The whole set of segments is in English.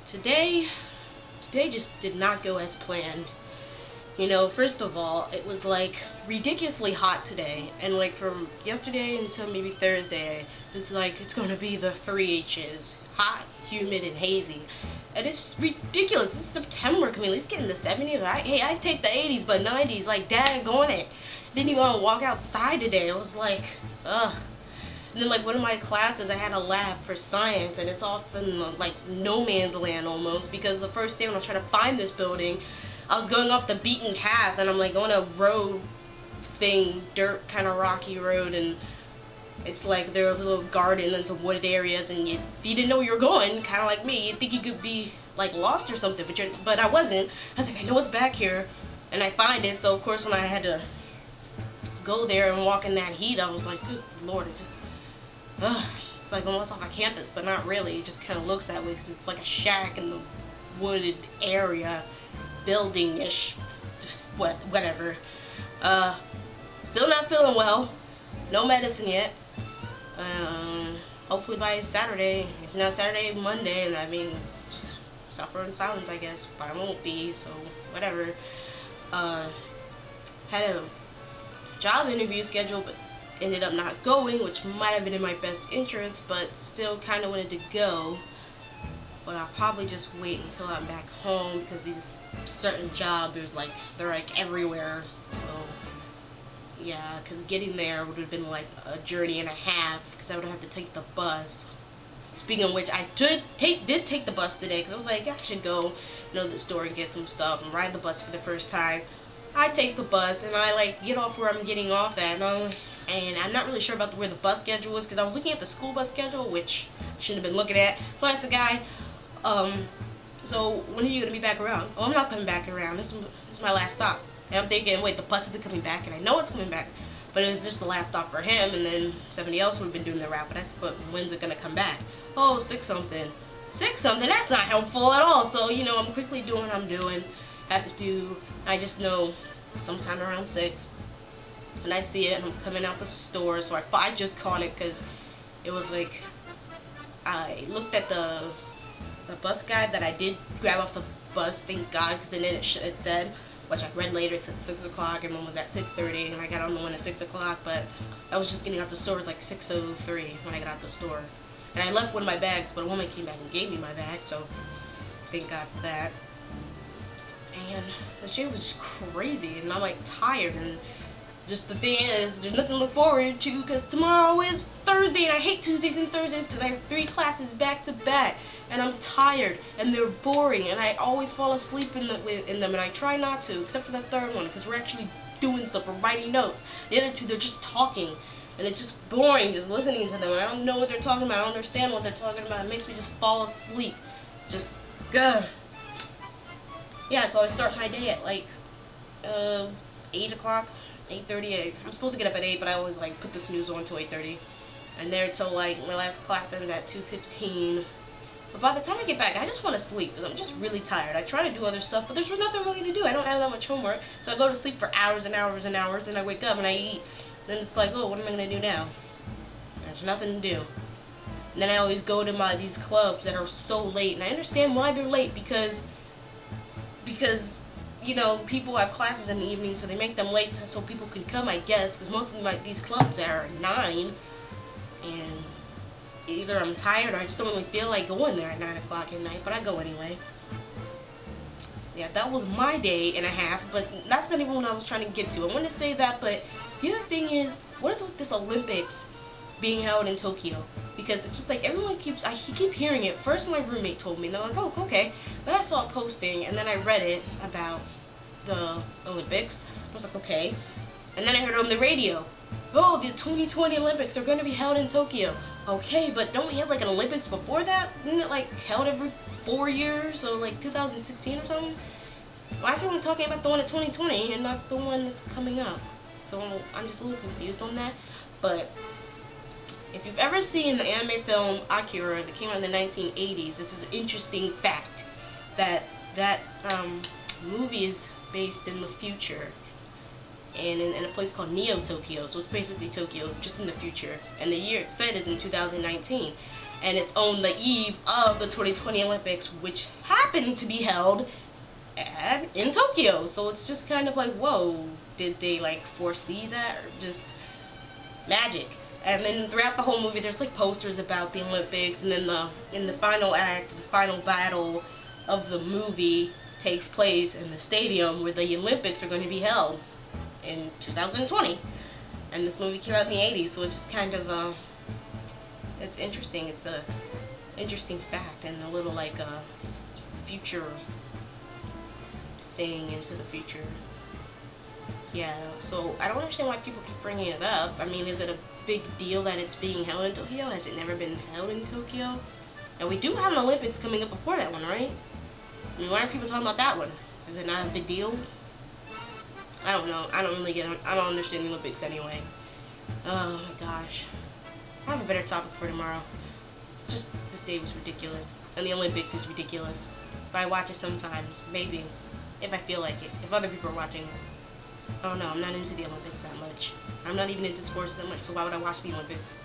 Today just did not go as planned. You know, first of all, it was like ridiculously hot today, and like from yesterday until maybe Thursday, it's like it's gonna be the 3 H's: hot, humid, and hazy. And it's ridiculous. It's September. Can we at least get in the 70s? I'd take the 80s, but 90s, like, daggone it. Didn't even want to walk outside today. It was like, ugh. And then, like, one of my classes, I had a lab for science, and it's off in, like, no man's land almost, because the first day when I was trying to find this building, I was going off the beaten path, and I'm, like, on a road thing, dirt, kind of rocky road, and it's like there was a little garden and some wooded areas, and if you didn't know where you were going, kind of like me, you'd think you could be, like, lost or something, but I wasn't. I was like, I know it's back here, and I find it, so, of course, when I had to go there and walk in that heat, I was like, good Lord, it just... it's like almost off a campus, but not really. It just kind of looks that way because it's like a shack in the wooded area, building-ish, whatever. Still not feeling well. No medicine yet. Hopefully by Saturday. If not Saturday, Monday. And I mean, it's just suffer in silence, I guess. But I won't be, so whatever. Had a job interview scheduled, but ended up not going, which might have been in my best interest, but still kind of wanted to go. But I'll probably just wait until I'm back home, because these certain jobs, they're like everywhere. So yeah, because getting there would have been like a journey and a half, because I would have to take the bus. Speaking of which, I did take the bus today, because I was like, I should go, to the store and get some stuff and ride the bus for the first time. I take the bus and I like get off where I'm getting off at, and I'm not really sure about where the bus schedule is, because I was looking at the school bus schedule, which I shouldn't have been looking at. So I asked the guy, so when are you going to be back around? Oh, I'm not coming back around. This is my last stop. And I'm thinking, wait, the bus isn't coming back, and I know it's coming back, but it was just the last stop for him, and then somebody else would have been doing the route. But I said, but when's it going to come back? Oh, 6-something. 6-something? That's not helpful at all. So, I'm quickly doing what I'm doing. I just know sometime around 6. And I see it, and I'm coming out the store, so I just caught it, because it was like, I looked at the bus guide that I did grab off the bus, thank God, because then it said, which I read later, it's at 6 o'clock, and one was at 6:30, and I got on the one at 6 o'clock, but I was just getting out the store. It was like 6:03 when I got out the store. And I left one of my bags, but a woman came back and gave me my bag, so thank God for that. And the shit was just crazy, and I'm like tired, and just the thing is, there's nothing to look forward to, because tomorrow is Thursday, and I hate Tuesdays and Thursdays because I have 3 classes back to back, and I'm tired, and they're boring, and I always fall asleep in them, and I try not to, except for the third one, because we're actually doing stuff, we're writing notes. The other 2, they're just talking, and it's just boring just listening to them. I don't know what they're talking about, I don't understand what they're talking about. It makes me just fall asleep. Just, gah. Yeah, so I start my day at like 8 o'clock. 8:38. I'm supposed to get up at 8, but I always like put the snooze on until 8:30. And there till like my last class ends at 2:15. But by the time I get back, I just want to sleep, because I'm just really tired. I try to do other stuff, but there's nothing really to do. I don't have that much homework, so I go to sleep for hours and hours and hours, and I wake up and I eat. Then it's like, oh, what am I gonna do now? There's nothing to do. And then I always go to these clubs that are so late, and I understand why they're late, because people have classes in the evening, so they make them late so people can come, I guess, because most of these clubs are 9, and either I'm tired or I just don't really feel like going there at 9 o'clock at night, but I go anyway. So yeah, that was my day and a half, but that's not even what I was trying to get to. I want to say that, but the other thing is, what is with this Olympics being held in Tokyo? Because it's just like everyone I keep hearing it. First my roommate told me, and they're like, oh, okay. Then I saw a posting, and then I read it about the Olympics. I was like, okay. And then I heard on the radio, oh, the 2020 Olympics are going to be held in Tokyo. Okay, but don't we have like an Olympics before that? Isn't it like held every 4 years, so like 2016 or something? Why is someone talking about the one in 2020 and not the one that's coming up? So I'm just a little confused on that. But if you've ever seen the anime film Akira that came out in the 1980s, this is an interesting fact that movie is based in the future, and in a place called Neo Tokyo, so it's basically Tokyo just in the future, and the year it said is in 2019. and it's on the eve of the 2020 Olympics, which happened to be held in Tokyo. So it's just kind of like, whoa, did they like foresee that, or just magic? And then throughout the whole movie, there's like posters about the Olympics, and then in the final act, the final battle of the movie takes place in the stadium where the Olympics are going to be held in 2020. And this movie came out in the 80s, so it's just kind of it's interesting. It's a interesting fact, and a little like a future, saying into the future. Yeah, so I don't understand why people keep bringing it up. I mean, is it a big deal that it's being held in Tokyo? Has it never been held in Tokyo? And we do have an Olympics coming up before that one, right? I mean, why aren't people talking about that one? Is it not a big deal? I don't know. I don't understand the Olympics anyway. Oh my gosh. I have a better topic for tomorrow. Just, this day was ridiculous. And the Olympics is ridiculous. But I watch it sometimes, maybe, if I feel like it. If other people are watching it. Oh no, I'm not into the Olympics that much. I'm not even into sports that much, so why would I watch the Olympics?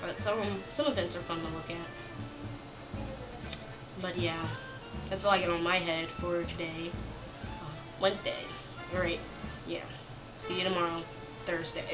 But some events are fun to look at. But yeah, that's all I get on my head for today. Wednesday. Alright, yeah. See you tomorrow, Thursday.